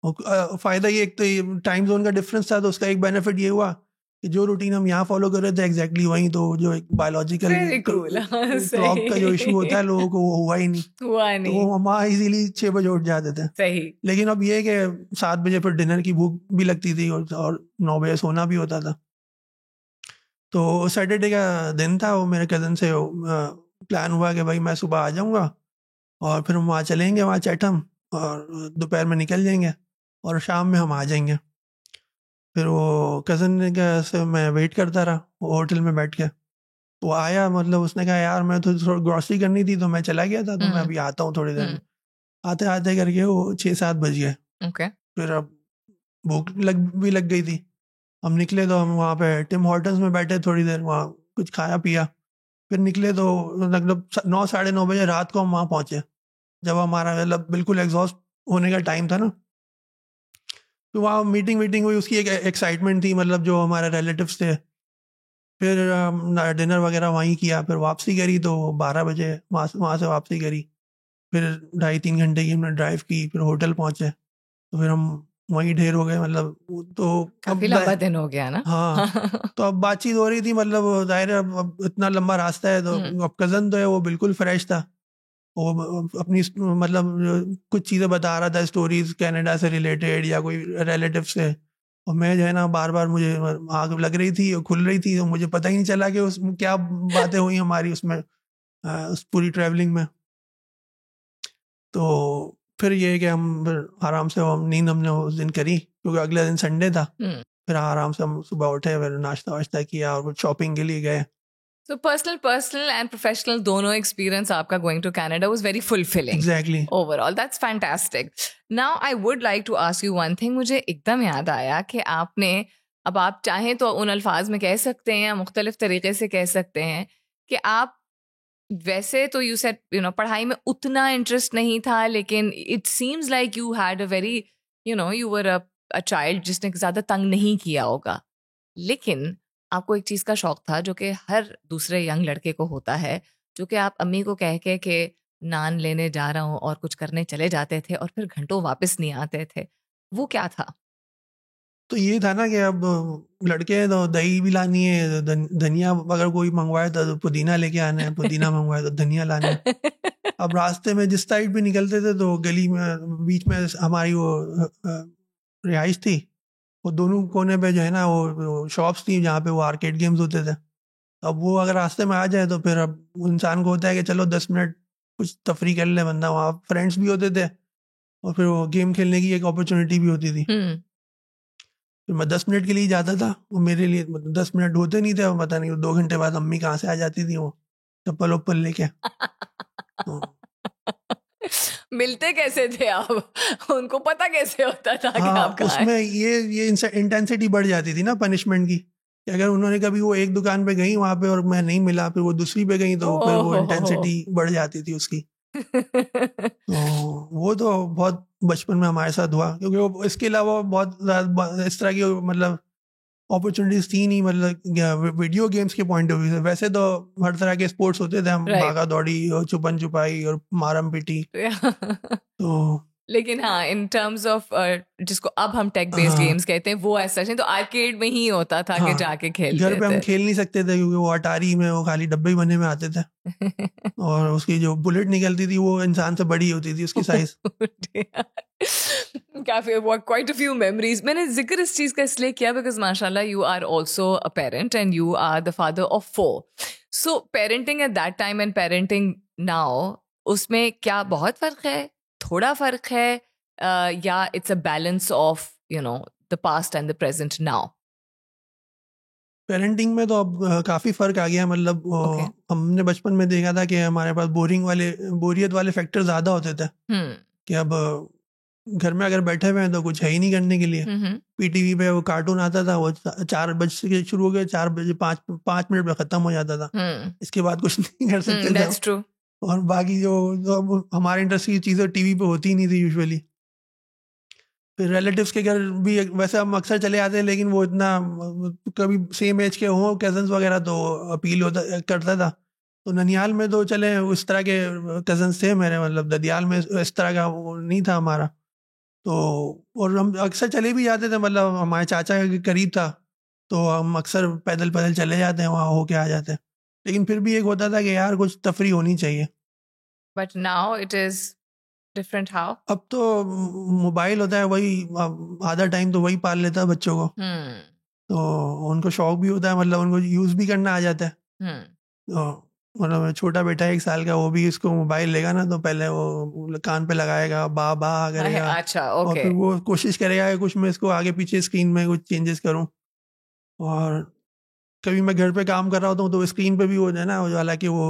फ़ायदा ये, एक तो टाइम जोन का डिफरेंस था, तो उसका एक बेनिफिट ये हुआ कि जो रूटीन हम यहाँ फॉलो कर रहे थे एग्जैक्टली वही, तो जो एक बायोलॉजिकल क्लॉक का जो इशू होता है लोगों को, वो हुआ ही नहीं। तो वो हम वहाँ इजीली 6 बजे उठ जाते थे। सही। लेकिन अब ये कि 7 बजे फिर डिनर की भूख भी लगती थी और 9 बजे सोना भी होता था। तो सैटरडे का दिन था, वो मेरे कज़न से प्लान हुआ कि भाई मैं सुबह आ जाऊँगा और फिर हम वहाँ चलेंगे, वहाँ चैठम, और दोपहर में निकल जाएंगे और शाम में हम आ जाएंगे। फिर वो कज़न ने कहा, से मैं वेट करता रहा वो होटल में बैठ के। वो आया, मतलब उसने कहा यार मैं तो थोड़ी ग्रॉसरी करनी थी तो मैं चला गया था, तो मैं अभी आता हूँ थोड़ी देर में। आते आते करके वो 6-7 बज गए। ओके। फिर अब भूख लग गई थी। हम निकले तो हम वहाँ पे टिम हॉर्टन्स में बैठे थोड़ी देर, वहाँ कुछ खाया पिया। फिर निकले तो मतलब 9 साढ़े 9 बजे रात को हम वहाँ पहुँचे, जब हमारा मतलब बिल्कुल एग्जॉस्ट होने का टाइम था ना। तो वहाँ मीटिंग हुई, उसकी एक एक्साइटमेंट थी, मतलब जो हमारे रिलेटिव्स थे। फिर डिनर वगैरह वहीं किया, फिर वापसी करी तो 12 बजे वहाँ से वापसी करी। फिर 2.5-3 घंटे की हमने ड्राइव की, फिर होटल पहुँचे, तो फिर हम वहीं ढेर हो गए। मतलब तो काफी लंबा दिन हो गया ना। हाँ। तो अब बातचीत हो रही थी, मतलब जाहिर है अब इतना लंबा रास्ता है, तो अब कज़न तो है वो बिल्कुल फ्रेश था। वो अपनी मतलब कुछ चीज़ें बता रहा था, स्टोरीज कनाडा से रिलेटेड या कोई रिलेटिव से, और मैं जो है ना बार बार मुझे आग लग रही थी और खुल रही थी, तो मुझे पता ही नहीं चला कि उसमें क्या बातें हुई हमारी उसमें, उस पूरी ट्रैवलिंग में। तो फिर ये है कि हम फिर आराम से नींद हमने उस दिन करी, क्योंकि अगले दिन संडे था। फिर आराम से हम सुबह उठे, फिर नाश्ता वाश्ता किया और कुछ शॉपिंग के लिए गए। So personal and professional दोनों experience आपका going to Canada was very fulfilling. Exactly. Overall, that's fantastic. Now I would like to ask you one thing. मुझे एकदम याद आया कि आपने, अब आप चाहें तो उन अल्फाज में कह सकते हैं या मुख्तलिफ तरीके से कह सकते हैं कि आप वैसे तो you said पढ़ाई में उतना इंटरेस्ट नहीं था, लेकिन it seems like you had a very you were a child जिसने ज़्यादा तंग नहीं किया होगा, लेकिन आपको एक चीज़ का शौक था जो कि हर दूसरे यंग लड़के को होता है, जो कि आप अम्मी को कह के नान लेने जा रहा हूँ और कुछ करने चले जाते थे और फिर घंटों वापस नहीं आते थे। वो क्या था? तो ये था ना कि अब लड़के हैं तो दही भी लानी है, धनिया अगर कोई मंगवाए तो पुदीना लेके आना है, पुदीना मंगवाए तो धनिया लाना है। अब रास्ते में जिस साइड भी निकलते थे तो गली में बीच में हमारी वो रिहाइश थी, वो दोनों कोने पे जो है ना वो शॉप्स थी जहाँ पे वो आर्केड गेम्स होते थे। अब वो अगर रास्ते में आ जाए तो फिर अब इंसान को होता है कि चलो 10 मिनट कुछ तफरी कर ले बंदा, वहाँ फ्रेंड्स भी होते थे और फिर वो गेम खेलने की एक अपॉर्चुनिटी भी होती थी। फिर मैं 10 मिनट के लिए जाता था, वो मेरे लिए 10 मिनट होते नहीं थे, पता नहीं 2 घंटे बाद अम्मी कहाँ से आ जाती थी वो चप्पल वप्पल लेके। मिलते कैसे थे आप? उनको पता कैसे होता था कि आप कहाँ उसमें ये इंटेंसिटी बढ़ जाती थी ना पनिशमेंट की, कि अगर उन्होंने कभी वो एक दुकान पे गई वहां पे और मैं नहीं मिला, फिर वो दूसरी पे गई, तो फिर वो इंटेंसिटी बढ़ जाती थी उसकी। तो वो तो बहुत बचपन में हमारे साथ हुआ, क्योंकि वो इसके अलावा बहुत इस तरह की मतलब अपॉर्चुनिटीज थी नहीं, मतलब वीडियो गेम्स के पॉइंट ऑफ व्यू से। वैसे तो हर तरह के स्पोर्ट्स होते थे, हम भागा दौड़ी और छुपन छुपाई और मारम पीटी। तो लेकिन हाँ, इन टर्म्स ऑफ जिसको अब हम टेक बेस्ड गेम्स कहते हैं, वो ऐसा नहीं, तो आर्केड में ही होता था कि जाके खेलते थे। घर पे हम खेल नहीं सकते थे क्योंकि वो अटारी में वो खाली डब्बे ही बने में आते थे और उसकी जो बुलेट निकलती थी वो इंसान से बड़ी होती थी उसकी size. quite a few memories. मैंने जिक्र इस चीज का इसलिए किया because माशाल्लाह you are also a parent and you are the father of 4. So parenting at that time and parenting now, उसमें क्या बहुत फर्क है, थोड़ा फर्क है, या it's a balance of the past and the present now? Parenting में तो अब काफ़ी फ़र्क आ गया. मतलब हमने बचपन में देखा था कि हमारे पास बोरियत वाले फैक्टर ज़्यादा होते थे. कि अब घर में अगर बैठे हुए हैं तो कुछ है ही नहीं करने के लिए. पीटीवी पे वो कार्टून आता था, वो 4 बजे से शुरू हो गया, 4 बजे 5 मिनट में ख़त्म हो जाता था. इसके बाद कुछ नहीं कर सकते थे. और बाकी जो हमारे इंटरेस्ट की चीज़ें टीवी पे होती ही नहीं थी यूजुअली. फिर रिलेटिव्स के घर भी वैसे हम अक्सर चले आते हैं, लेकिन वो इतना कभी सेम एज के हों कज़न्स वगैरह तो अपील करता था. तो ननिहाल में तो चले उस तरह के कज़न्स थे मेरे, मतलब ददियाल में इस तरह का वो नहीं था हमारा. तो और हम अक्सर चले भी जाते थे, मतलब हमारे चाचा के करीब था तो हम अक्सर पैदल चले जाते हैं, वहाँ होके आ जाते हैं. लेकिन फिर भी एक होता था कि यार कुछ तफरी होनी चाहिए. But now it is different. How? अब तो मोबाइल होता है, वही आधा टाइम तो वही पाल लेता है बच्चों को. तो उनको शौक भी होता है, मतलब उनको यूज भी करना आ जाता है. तो मतलब छोटा बेटा 1 साल का, वो भी इसको मोबाइल लेगा ना तो पहले वो कान पे लगाएगा, बा करेगा. अच्छा, और फिर वो कोशिश करेगा कि कुछ मैं इसको आगे पीछे स्क्रीन में कुछ चेंजेस करूं. और कभी मैं घर पे काम कर रहा होता हूँ तो स्क्रीन पे भी हो जाए ना, हालांकि वो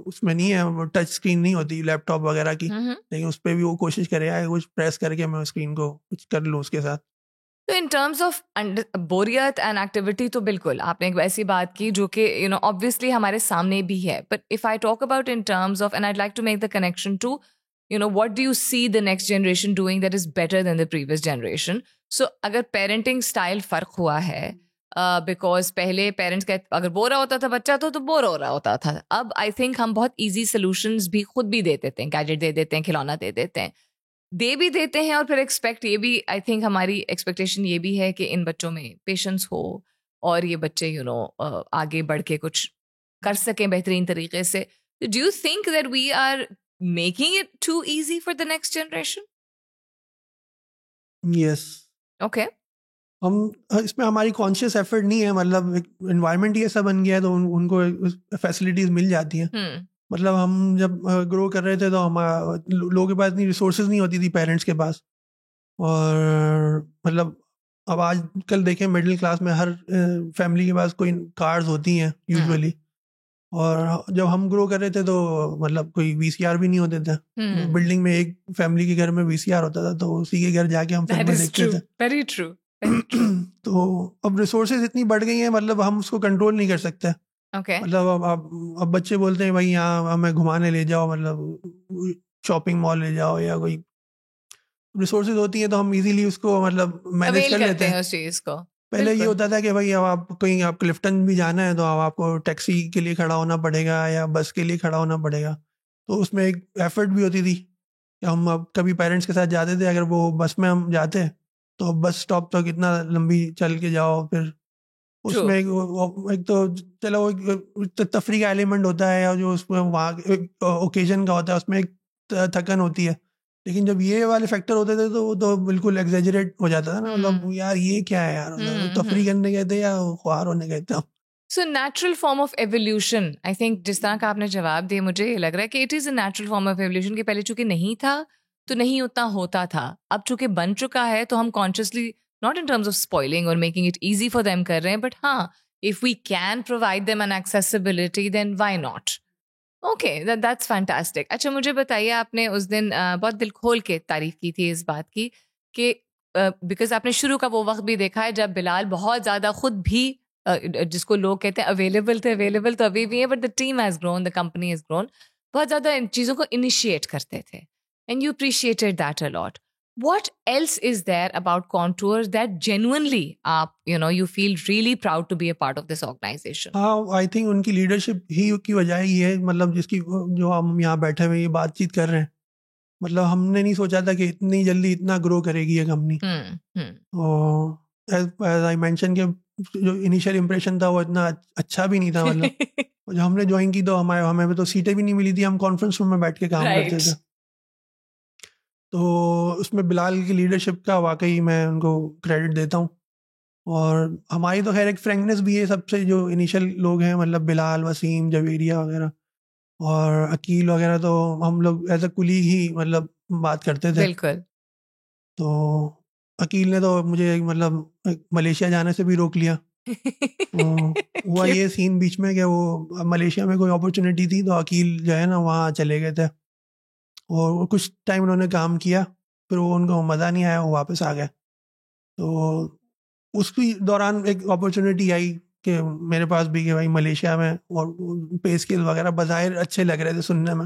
उसमें नहीं है, वो टच स्क्रीन नहीं होती लैपटॉप वगैरह की, लेकिन उस पर भी वो कोशिश करेगा कुछ प्रेस करके मैं स्क्रीन को कुछ कर लूँ उसके साथ. तो इन टर्म्स ऑफ बोरियत एंड एक्टिविटी तो बिल्कुल आपने एक वैसी बात की जो कि ऑब्वियसली हमारे सामने भी है. But if I talk about in terms of, and I'd like to make the connection to what do you see the next generation doing that is better than the previous generation? So अगर parenting style फर्क हुआ है, बिकॉज पहले पेरेंट्स का अगर बोर होता था बच्चा तो बोर हो रहा होता था. अब आई थिंक हम बहुत ईजी सोल्यूशंस भी खुद भी दे देते हैं, गैजेट दे देते हैं, खिलौना दे देते हैं, दे भी देते हैं. और फिर एक्सपेक्ट ये भी, आई थिंक हमारी एक्सपेक्टेशन ये भी है कि इन बच्चों में पेशेंस हो और ये बच्चे आगे बढ़ के कुछ कर सकें बेहतरीन तरीके से. Do you think that we are making it too easy for the next generation? Yes. Okay. हम इसमें हमारी कॉन्शियस एफर्ट नहीं है, मतलब एनवायरनमेंट ही ऐसा बन गया है तो उनको फैसिलिटीज मिल जाती हैं. मतलब हम जब ग्रो कर रहे थे तो लोगों के पास इतनी रिसोर्सेज नहीं होती थी पेरेंट्स के पास. और मतलब अब आजकल देखें मिडिल क्लास में हर फैमिली के पास कोई कार्स होती हैं यूजुअली. और जब हम ग्रो कर रहे थे तो मतलब कोई वीसीआर भी नहीं होते थे. बिल्डिंग में एक फैमिली के घर में वीसीआर होता था तो उसी के घर जाके हम फिल्म देखते थे. Very true. तो अब रिसोर्सेज इतनी बढ़ गई हैं, मतलब हम उसको कंट्रोल नहीं कर सकते. मतलब अब बच्चे बोलते हैं भाई यहाँ हमें घुमाने ले जाओ, मतलब शॉपिंग मॉल ले जाओ, या कोई रिसोर्सेज होती हैं तो हम इजीली उसको मतलब मैनेज कर लेते हैं उस चीज को. पहले ये होता था कि भाई अब आप कहीं आपको क्लिफ्टन भी जाना है तो अब आपको टैक्सी के लिए खड़ा होना पड़ेगा या बस के लिए खड़ा होना पड़ेगा. तो उसमें एक एफर्ट भी होती थी कि हम अब कभी पेरेंट्स के साथ जाते थे, अगर वो बस में हम जाते तो बस स्टॉप तक इतना लंबी चल के जाओ, फिर उसमें एक तो चलो तफरी का एलिमेंट होता है, और जो उसमें वहाँ ओकेजन का होता है उसमें एक थकन होती है. लेकिन जब ये वाले फैक्टर होते थे तो वो तो बिल्कुल एग्जेजरेट हो जाता था ना, मतलब यार ये क्या है यार, तफरी करने गए थे या ख्वार होने गए थे. So natural form of evolution, I think जिस तरह का आपने जवाब दिया मुझे ये लग रहा है कि it is a natural form of evolution. कि पहले चूंकि नहीं था तो नहीं उतना होता था, अब चूंकि बन चुका है तो हम consciously, not in terms of spoiling और making it easy for them कर रहे हैं, बट हाँ, if we can provide them an accessibility then why not. Okay, that's fantastic. अच्छा मुझे बताइए, आपने उस दिन बहुत दिल खोल के तारीफ की थी इस बात की कि बिकॉज आपने शुरू का वो वक्त भी देखा है जब बिलाल बहुत ज़्यादा खुद भी जिसको लोग कहते हैं अवेलेबल तो अभी भी है, but the team has grown, the company has grown, बहुत ज़्यादा इन चीज़ों को इनिशिएट करते थे and you appreciated that a lot. What else is there about Contour that genuinely you feel really proud to be a part of this organization? हाँ, आई थिंक उनकी लीडरशिप ही की वजह ही है, मतलब जिसकी जो हम यहाँ बैठे हुए ये बातचीत कर रहे हैं, मतलब हमने नहीं सोचा था कि इतनी जल्दी इतना ग्रो करेगी ये कंपनी. और एज आई मेंशन के जो इनिशियल इम्प्रेशन था वो इतना अच्छा भी नहीं था. मतलब जब हमने ज्वाइन की तो हमें तो सीटें भी नहीं मिली थी, हम कॉन्फ्रेंस रूम में बैठ के काम करते थे. तो उसमें बिलाल की लीडरशिप का वाकई मैं उनको क्रेडिट देता हूँ। और हमारी तो खैर एक फ्रेंकनेस भी है सबसे, जो इनिशियल लोग हैं मतलब बिलाल, वसीम, जवेरिया वगैरह और अकील वगैरह, तो हम लोग एज अ कुलीग ही मतलब बात करते थे। बिल्कुल। तो अकील ने तो मुझे मतलब मलेशिया जाने से भी रोक लिया। तो हुआ क्यों? ये सीन बीच में कि वो मलेशिया में कोई अपॉर्चुनिटी थी तो अकील जो है ना वहाँ चले गए थे, और वो कुछ टाइम उन्होंने काम किया, फिर वो उनको मज़ा नहीं आया, वो वापस आ गए। तो उसकी दौरान एक अपॉर्चुनिटी आई कि मेरे पास भी, कि भाई मलेशिया में, और पे स्केल वगैरह बज़ाहिर अच्छे लग रहे थे सुनने में।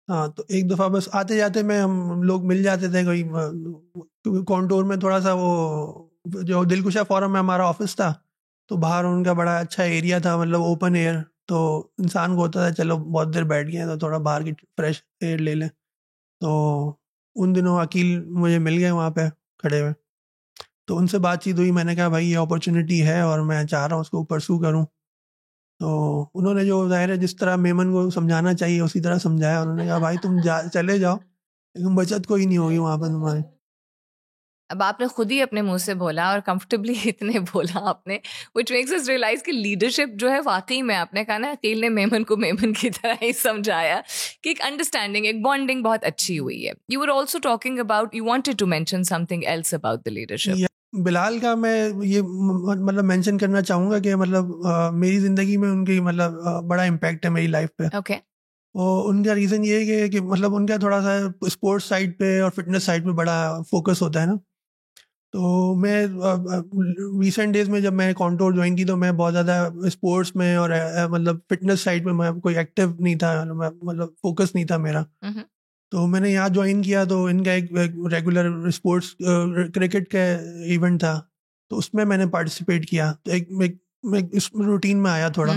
हाँ, तो एक दफ़ा बस आते जाते में हम लोग मिल जाते थे कोई, क्योंकि कॉन्टूर में थोड़ा सा वो जो दिलकुशा फोरम में हमारा ऑफिस था, तो बाहर उनका बड़ा अच्छा एरिया था, मतलब ओपन एयर, तो इंसान को होता था चलो बहुत देर बैठ गए तो थोड़ा बाहर की फ्रेश एयर ले लें। तो उन दिनों अकील मुझे मिल गए वहाँ पे खड़े हुए, तो उनसे बातचीत हुई। मैंने कहा भाई ये अपॉर्चुनिटी है और मैं चाह रहा हूँ उसको परसू करूँ। तो उन्होंने जो ज़ाहिर है जिस तरह मेमन को समझाना चाहिए उसी तरह समझाया। उन्होंने कहा भाई तुम चले जाओ, लेकिन बचत कोई नहीं होगी वहाँ पर तुम्हारी। अब आपने खुद ही अपने मुंह से बोला और कंफर्टेबली इतने बोला आपने, व्हिच मेक्स अस रियलाइज कि लीडरशिप जो है वाकई में, आपने कहा ना अकील ने मेमन को मेमन की तरह ही समझाया, कि एक अंडरस्टैंडिंग, एक बॉन्डिंग बहुत अच्छी हुई है। You were also talking about, you wanted to mention something else about the leadership. Bilal का मैं ये मतलब मेंशन करना चाहूँगा कि मतलब मेरी ज़िंदगी में उनकी मतलब बड़ा इम्पैक्ट है मेरी लाइफ पे। ओके। और उनका रीज़न ये है कि मतलब उनका थोड़ा सा स्पोर्ट्स साइड पे और फिटनेस साइड पे बड़ा फोकस होता है ना। तो मैं रिसेंट डेज में जब मैं कॉन्टोर ज्वाइन की तो मैं बहुत ज़्यादा स्पोर्ट्स में और मतलब फिटनेस साइड में मैं कोई एक्टिव नहीं था, मतलब फोकस नहीं था मेरा। तो मैंने यहाँ ज्वाइन किया तो इनका एक रेगुलर स्पोर्ट्स क्रिकेट का इवेंट था, तो उसमें मैंने पार्टिसिपेट किया। तो एक इस रूटीन में आया थोड़ा।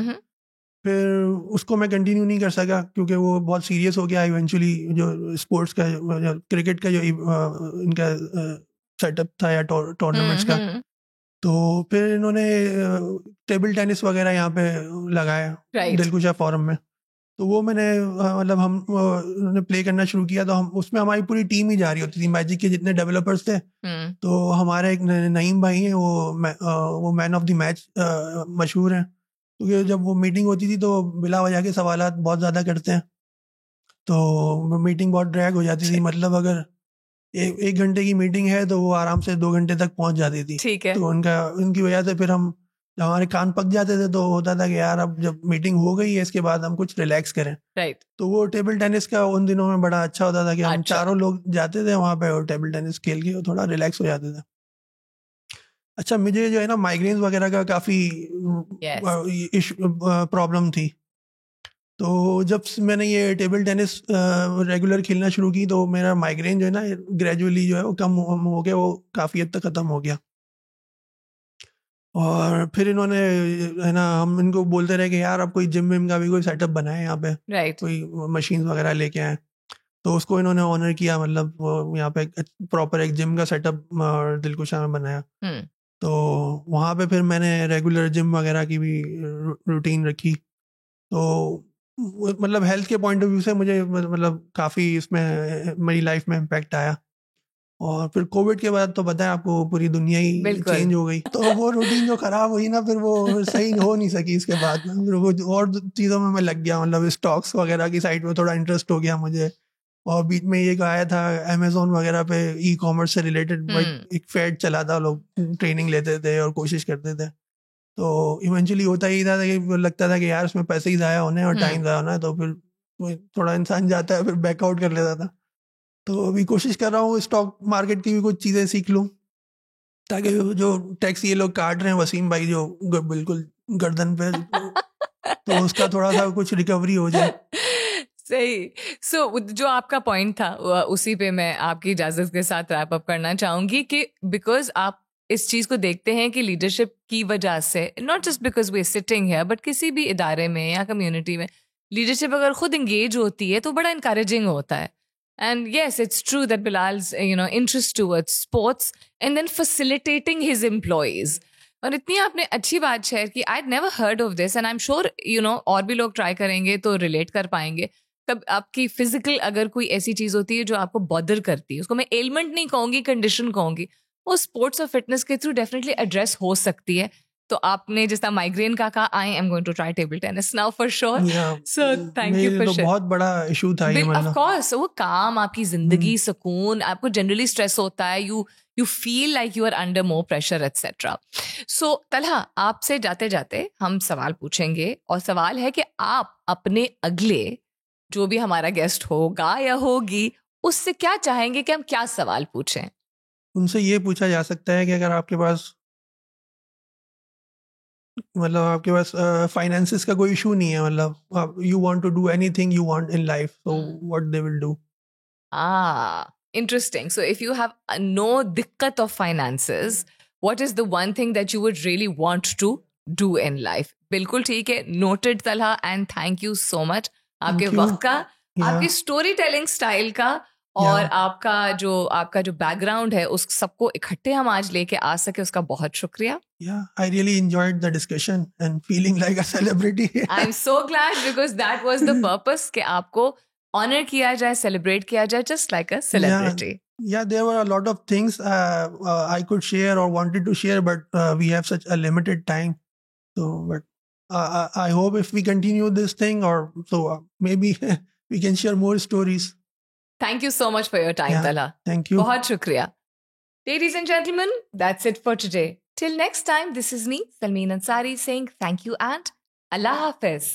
फिर उसको मैं कंटिन्यू नहीं कर सका क्योंकि वो बहुत सीरियस हो गया इवेंचुअली, जो स्पोर्ट्स का क्रिकेट का जो इनका सेटअप था या टूर्नामेंट्स का। तो फिर इन्होंने टेबल टेनिस वगैरह यहाँ पे लगाया Right. दिलकुशा फोरम में। तो वो मैंने मतलब हम उन्होंने प्ले करना शुरू किया, तो हम उसमें हमारी पूरी टीम ही जा रही होती थी, मैजिक के जितने डेवलपर्स थे। तो हमारे एक नईम भाई हैं, वो मैन ऑफ द मैच मशहूर हैं, क्योंकि जब वो मीटिंग होती थी तो बिला वजह के सवालात बहुत ज़्यादा करते हैं, तो मीटिंग बहुत ड्रैग हो जाती थी। मतलब अगर एक घंटे की मीटिंग है तो वो आराम से 2 घंटे तक पहुंच जाती थी। ठीक है। तो उनकी वजह से फिर हम, जब हमारे कान पक जाते थे तो होता था कि यार अब जब मीटिंग हो गई है इसके बाद हम कुछ रिलैक्स करें। राइट। तो वो टेबल टेनिस का उन दिनों में बड़ा अच्छा होता था कि हम अच्छा। चारों लोग जाते थे वहाँ पे और टेबल टेनिस खेल के थोड़ा रिलैक्स हो जाते थे। अच्छा, मुझे जो है ना माइग्रेन्स वगैरह का काफ़ी Yes. प्रॉब्लम थी। तो जब से मैंने ये टेबल टेनिस रेगुलर खेलना शुरू की तो मेरा माइग्रेन जो है ना ग्रेजुअली जो है वो कम हो गया, वो काफ़ी हद तक ख़त्म हो गया। और फिर इन्होंने, है ना, हम इनको बोलते रहे कि यार अब कोई जिम विम का भी कोई सेटअप बनाए यहाँ पे, राइट। कोई मशीन वगैरह लेके आए। तो उसको इन्होंने ऑनर किया, मतलब वो यहाँ पे प्रॉपर एक जिम का सेटअप दिलकुशा में बनाया। तो वहाँ पे फिर मैंने रेगुलर जिम वगैरह की भी रूटीन रखी। तो मतलब हेल्थ के पॉइंट ऑफ व्यू से मुझे मतलब काफ़ी इसमें मेरी लाइफ में इम्पैक्ट आया। और फिर कोविड के बाद तो पता है आपको पूरी दुनिया ही बिल्कुल। चेंज हो गई। तो वो रूटीन जो ख़राब हुई ना, फिर वो सही हो नहीं सकी इसके बाद ना। फिर वो और चीज़ों में मैं लग गया, मतलब स्टॉक्स वगैरह की साइड में थोड़ा इंटरेस्ट हो गया मुझे। और बीच में ये आया था अमेजोन वगैरह पे ई कॉमर्स से रिलेटेड एक फेड चला था, लोग ट्रेनिंग लेते थे और कोशिश करते थे। तो इवेंचुअली होता ही था कि लगता था कि यार उसमें पैसे ही ज़ाया होने और टाइम ज़ाया होना है, तो फिर थोड़ा इंसान जाता है फिर बैकआउट कर लेता था। तो अभी कोशिश कर रहा हूँ स्टॉक मार्केट की भी कुछ चीज़ें सीख लूँ, ताकि जो टैक्स ये लोग काट रहे हैं वसीम भाई जो बिल्कुल गर्दन पे, तो उसका थोड़ा सा कुछ रिकवरी हो जाए। सही। सो जो आपका पॉइंट था उसी पे मैं आपकी इजाजत के साथ रैप अप करना चाहूंगी कि बिकॉज आप इस चीज को देखते हैं कि लीडरशिप की वजह से, not just because we sitting है, बट किसी भी इदारे में या कम्युनिटी में लीडरशिप अगर खुद इंगेज होती है तो बड़ा इनकरेजिंग होता है। And yes, it's true that Bilal's, interest towards sports and then facilitating his employees. और इतनी आपने अच्छी बात शेयर की, I'd never heard of this and I'm sure, और भी लोग ट्राई करेंगे तो रिलेट कर पाएंगे कब आपकी फिजिकल अगर कोई ऐसी चीज होती है जो आपको बॉदर करती है, उसको मैं एलिमेंट नहीं कहूंगी, कंडीशन कहूंगी, वो स्पोर्ट्स और फिटनेस के थ्रू डेफिनेटली एड्रेस हो सकती है. तो आपने जिस तरह माइग्रेन का कहा, I am going to try table tennis now for sure. So thank you for sharing. बहुत बड़ा इशू था ये, ऑफ कोर्स वो काम, आपकी जिंदगी, सुकून, आपको जनरली स्ट्रेस होता है, you feel like you are under more pressure et cetera. So Talha, आपसे जाते जाते हम सवाल पूछेंगे, और सवाल है कि आप अपने अगले जो भी हमारा गेस्ट होगा या होगी उससे क्या चाहेंगे कि हम क्या सवाल पूछें? उनसे ये पूछा जा सकता है कि अगर आपके पास मतलब आपके पास फाइनेंसेस का कोई इशू नहीं है, मतलब you want to do anything you want in life, so what they will do. Interesting. So if you have no dikkat of finances, what is the one thing that you would really want to do in life? बिल्कुल ठीक है, noted Talha, and thank you so much. आपके वक्त का, आपकी स्टोरी टेलिंग स्टाइल का, और आपका जो बैकग्राउंड है उस सबको इकट्ठे हम आज लेके आ सके, उसका बहुत शुक्रिया. I really enjoyed the discussion and feeling like a celebrity. I'm so glad, because that was the purpose, कि आपको ऑनर किया जाए, सेलिब्रेट किया जाए, just like a celebrity. Yeah, there were a lot of things I could share or wanted to share, but we have such a limited time. So, but I hope if we continue this thing, or so maybe we can share more stories. Thank you so much for your time, Talha. Thank you. बहुत शुक्रिया. Ladies and gentlemen, that's it for today. Till next time, this is me, Salmeen Ansari, saying thank you and Allah Hafiz.